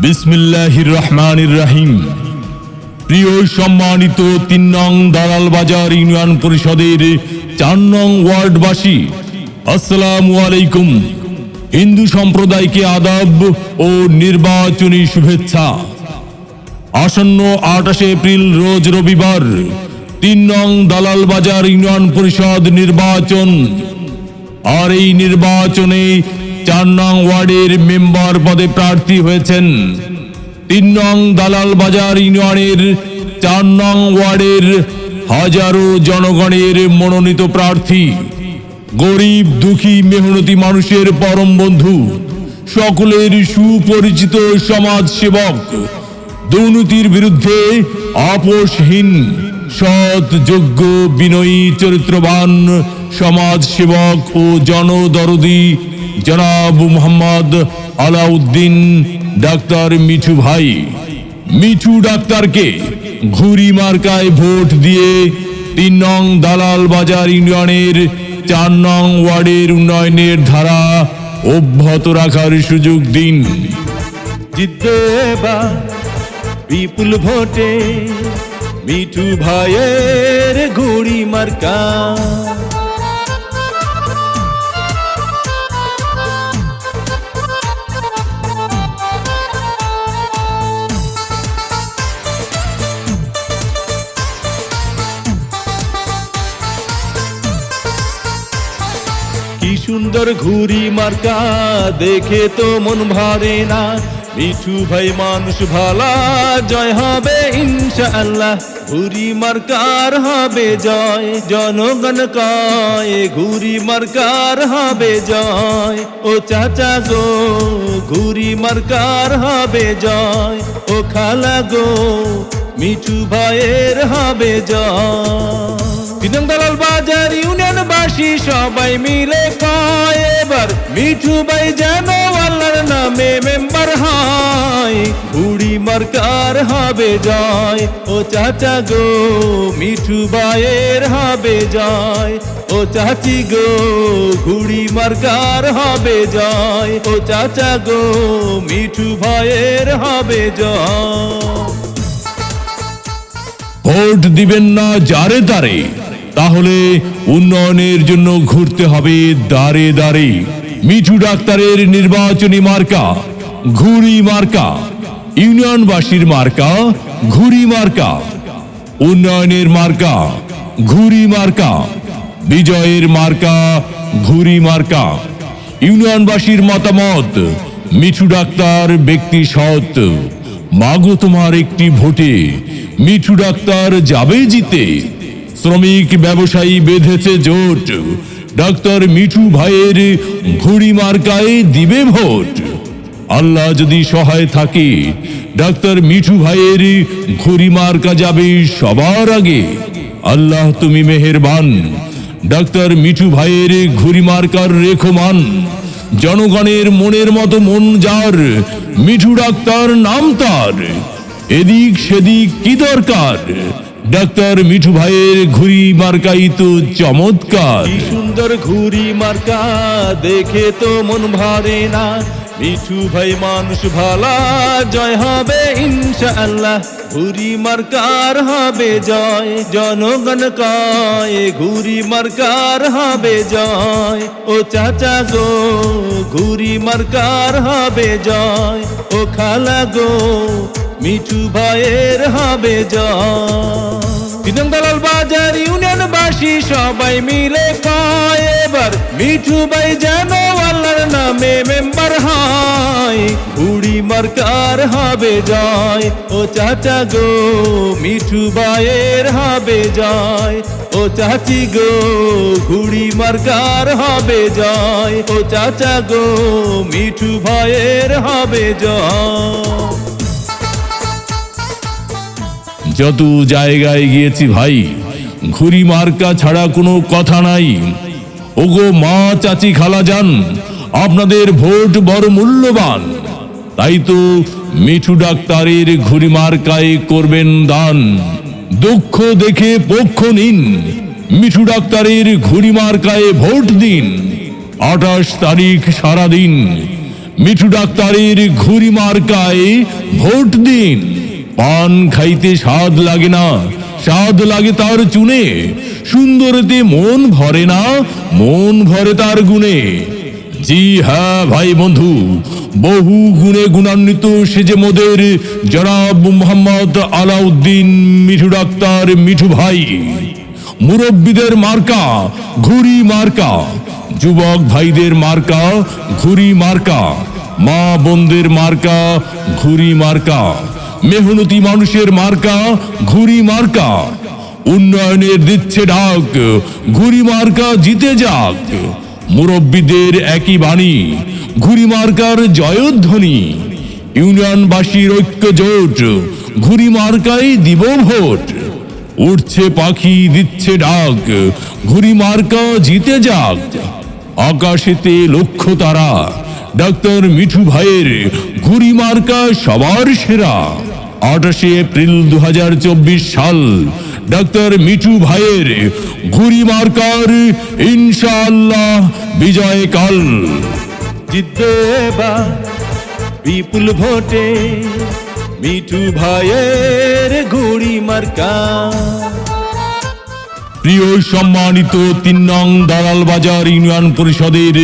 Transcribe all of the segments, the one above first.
বিসমিল্লাহির রহমানির রহিম। প্রিয় সম্মানিত ৩ নং দালাল বাজার ইউনিয়ন পরিষদের ৪ নং ওয়ার্ডবাসী, আসসালামু আলাইকুম। হিন্দু সম্প্রদায়কে আদাব ও নির্বাচনী শুভেচ্ছা। আসন্ন ২৮ এপ্রিল রোজ রবিবার ৩ নং দালাল বাজার ইউনিয়ন পরিষদ নির্বাচন। আর এই নির্বাচনে ৪ নং ওয়ার্ডের মেম্বার পদে প্রার্থী হয়েছেন ৩ নং দালাল বাজার ইউনিয়নের ৪ নং ওয়ার্ডের হাজারো জনগণের মনোনীত প্রার্থী, গরিব দুঃখী মেহনতি মানুষের পরম বন্ধু, সকলের সুপরিচিত সমাজ সেবক, দুর্নীতির বিরুদ্ধে আপোষহীন, সৎ, যোগ্য, বিনয়ী, চরিত্রবান সমাজ সেবক ও জনদরদি জনাব মোহাম্মদ আলাউদ্দিন ডাক্তার মিঠু ভাই। মিঠু ডাক্তারকে ঘুরি মার্কায় ভোট দিয়ে ৩ নং দালাল বাজার ইউনিয়নের ৪ নং ওয়ার্ডের উন্নয়নের ধারা অব্যাহত রাখার সুযোগ দিন। জিতবে এবার বিপুল ভোটে মিঠু ভাইয়ের ঘুড়ি মার্কা। কি সুন্দর ঘুড়ি মার্কা, দেখে তো মন ভরে না। মিঠু ভাই মানুষ ভালা, জয় হবে ইনশাআল্লাহ। ঘুড়ি মার্কার হবে জয়, জনগণ কয় ঘুড়ি মার্কার হবে জয়। ও চাচা গো ঘুড়ি মার্কার হবে জয়, ও খালা গো মিঠু ভাইয়ের হবে জয়। ৩ নং দালাল বাজার ইউনিয়নবাসী সবাই মিলে কয় এবার মিঠু ভাই যেন আল্লাহর নামে মেম্বার হয়। ঘুড়ি মার্কার হবে জয়, ও চাচা গো মিঠু ভাইয়ের হবে জয়। ও চাচি গো ঘুড়ি মার্কার হবে জয়, ও চাচা গো মিঠু ভাইয়ের হবে জয়। ভোট দিবেন না যারে তারে, তাহলে উন্নয়নের জন্য ঘুরতে হবে দাঁড়ে দাঁড়ে। মিঠু ডাক্তারের নির্বাচনী মার্কা ঘুড়ি মার্কা, ইউনিয়নবাসীর মার্কা ঘুড়ি মার্কা, উন্নয়নের মার্কা ঘুড়ি মার্কা, বিজয়ের মার্কা ঘুড়ি মার্কা। ইউনিয়নবাসীর মতামত, মিঠু ডাক্তার ব্যক্তি সৎ। মাগো তোমার একটি ভোটে মিঠু ডাক্তার যাবে জিতে। শ্রমিক ব্যবসায়ী বেঁধেছে জোট, ডাক্তার মিঠু ভাইয়ের ঘুড়ি মার্কায় দিবে ভোট। আল্লাহ যদি সহায় থাকে, ডাক্তার মিঠু ভাইয়ের ঘুড়ি মার্কা যাবে সবার আগে। আল্লাহ তুমি মেহেরবান, ডাক্তার মিঠু ভাইয়ের ঘুড়ি মার্কার রেখো মান। জনগণের মনের মতো মন যার, মিঠু ডাক্তার নাম তার। এদিক সেদিক কি দরকার, ডাক্তার মিঠু ভাইয়ের ঘুড়ি মার্কাই তো চমৎকার। কি সুন্দর ঘুড়ি মার্কা, দেখে তো মন ভরে না। মিঠু ভাই মানুষ ভালা, জয় হবে ইনশাআল্লাহ। ঘুড়ি মার্কার হবে জয়, জনগণ কয় ঘুড়ি মার্কার হবে জয়। ও চাচা গো ঘুড়ি মার্কার হবে জয়, ও খালা গো মিঠু ভাইয়ের হবে জয়। ৩ নং দালাল বাজার ইউনিয়নবাসী সবাই মিলে কয় এবার মিঠু ভাই যেন আল্লাহর নামে মেম্বার হয়। ঘুড়ি মার্কার হবে জয়, ও চাচা গো মিঠু ভাইয়ের হবে জয়। ও চাচি গো ঘুড়ি মার্কার হবে জয়, ও চাচা গো মিঠু ভাইয়ের হবে জয়। যত জায়গায় গিয়েছি ভাই, ঘুড়ি মার্কা ছাড়া কোনো কথা নাই। ওগো মা, চাচি, খালা যান, আপনাদের ভোট বড় মূল্যবান। তাই তো মিঠু ডাক্তারের ঘুড়ি মার্কায় করবেন দান। দুঃখ দেখে পক্ষ নিন, মিঠু ডাক্তারের ঘুড়ি মার্কায় ভোট দিন। ২৮ তারিখ সারাদিন মিঠু ডাক্তারের ঘুড়ি মার্কায় ভোট দিন। পান খাইতে স্বাদ লাগে না, স্বাদ লাগে তার চুনে। সুন্দরতে মন ভরে না, মন ভরে তার গুণে। জি হ্যাঁ ভাই বন্ধু, বহু গুণে গুণান্বিত সে যে মোদের জনাব মোহাম্মদ আলাউদ্দিন মিঠু ডাক্তার মিঠু ভাই। মুরব্বীদের মার্কা ঘুড়ি মার্কা, যুবক ভাইদের মার্কা ঘুড়ি মার্কা, মা বোনদের মার্কা ঘুড়ি মার্কা, মেহনতি মানুষের মার্কা ঘুড়ি মার্কা। উন্নয়নের দিচ্ছে ডাক, ঘুড়ি মার্কা জিতে যাক। মুরব্বীদের একই বাণী, ঘুড়ি মার্কার জয়ধ্বনি। ইউনিয়নবাসীর ঐক্য জোট, ঘুড়ি মার্কায় দিব ভোট। উঠছে পাখি দিচ্ছে ডাক, ঘুড়ি মার্কা জিতে যাক। আকাশেতে লক্ষ্য তারা, ডাক্তার মিঠু ভাইয়ের ঘুড়ি মার্কা সবার সেরা। 28 এপ্রিল 2024 সাল, ডাক্তার মিঠু ভাইয়ের ঘুড়ি মার্কার ইনশাআল্লাহ বিজয় কাল। জিতবে এবার বিপুল ভোটে মিঠু ভাইয়ের ঘুড়ি মার্কা। প্রিয় সম্মানিত 3 নং দালাল বাজার ইউনিয়ন পরিষদের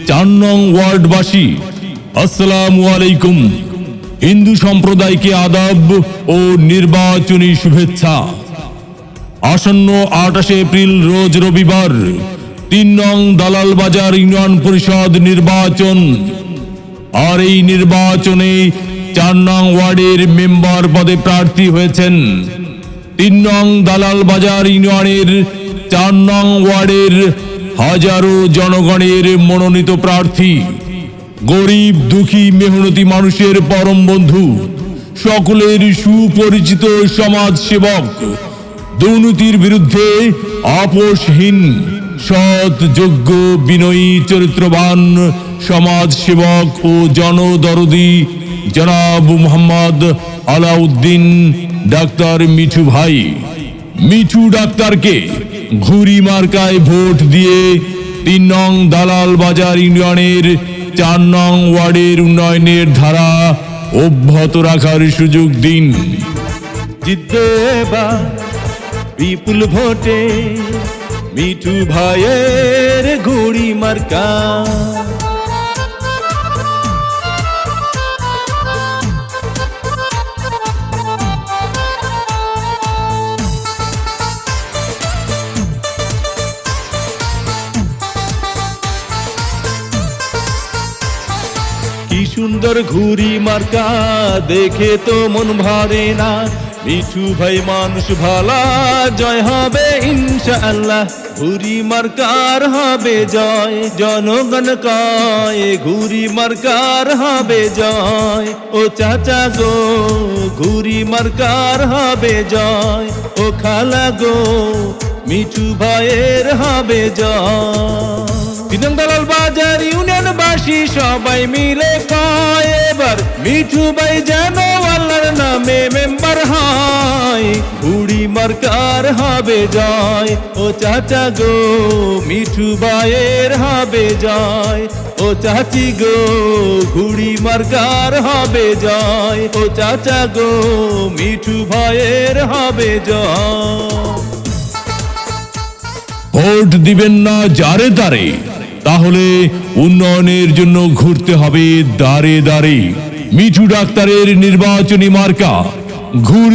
4 নং ওয়ার্ডবাসী, আসসালামু আলাইকুম। হিন্দু সম্প্রদায়কে আদাব ও নির্বাচনী শুভেচ্ছা। আসন্ন 28 এপ্রিল রোজ রবিবার 3 নং দালাল বাজার ইউনিয়ন পরিষদ নির্বাচন। আর এই নির্বাচনে 4 নং ওয়ার্ডের মেম্বার পদে প্রার্থী হয়েছেন 3 নং দালাল বাজার ইউনিয়নের 4 নং ওয়ার্ডের হাজারো জনগণের মনোনীত প্রার্থী, গরিব দুঃখী মেহনতি মানুষের পরম বন্ধু, সকলের সুপরিচিত সমাজ সেবক, দুর্নীতির বিরুদ্ধে আপোষহীন, সৎ, যোগ্য, বিনয়ী, চরিত্রবান সমাজ সেবক ও জনদরদি জনাব মোহাম্মদ আলাউদ্দিন ডাক্তার মিঠু ভাই। মিঠু ডাক্তারকে ঘুড়ি মার্কায় ভোট দিয়ে 3 নং দালাল বাজার ইউনিয়নের 4 নং ওয়ার্ডের উন্নয়নের ধারা অব্যাহত রাখার সুযোগ দিন। জিতবে এবার বিপুল ভোটে মিঠু ভাইয়ের ঘুড়ি মার্কা। কি সুন্দর ঘুড়ি মার্কা, দেখে তো মন ভরে না। মিঠু ভাই মানুষ ভালা, জয় হবে ইনশাআল্লাহ। ঘুড়ি মার্কার হবে জয়, জনগণ কয় ঘুড়ি মার্কার হবে জয়। ও চাচা গো ঘুড়ি মার্কার হবে জয়, ও খালা গো মিঠু ভাইয়ের হবে জয়। 3 নং দালাল বাজার ইউনিয়নবাসী সবাই মিলে কয় এবার মিঠু ভাই যেন আল্লাহর নামে মেম্বার হয়। ঘুড়ি মার্কার হবে জয়, ও চাচা গো মিঠু ভাইয়ের হবে জয়। ও চাচি গো ঘুড়ি মার্কার হবে জয়, ও চাচা গো মিঠু ভাইয়ের হবে জয়। ভোট দিবেন না যারে তারে, তাহলে উন্নয়নের জন্য ঘুরতে হবে দাঁড়ে দাঁড়ে। মিঠু ডাক্তারের নির্বাচনী মার্কা ঘুড়ি।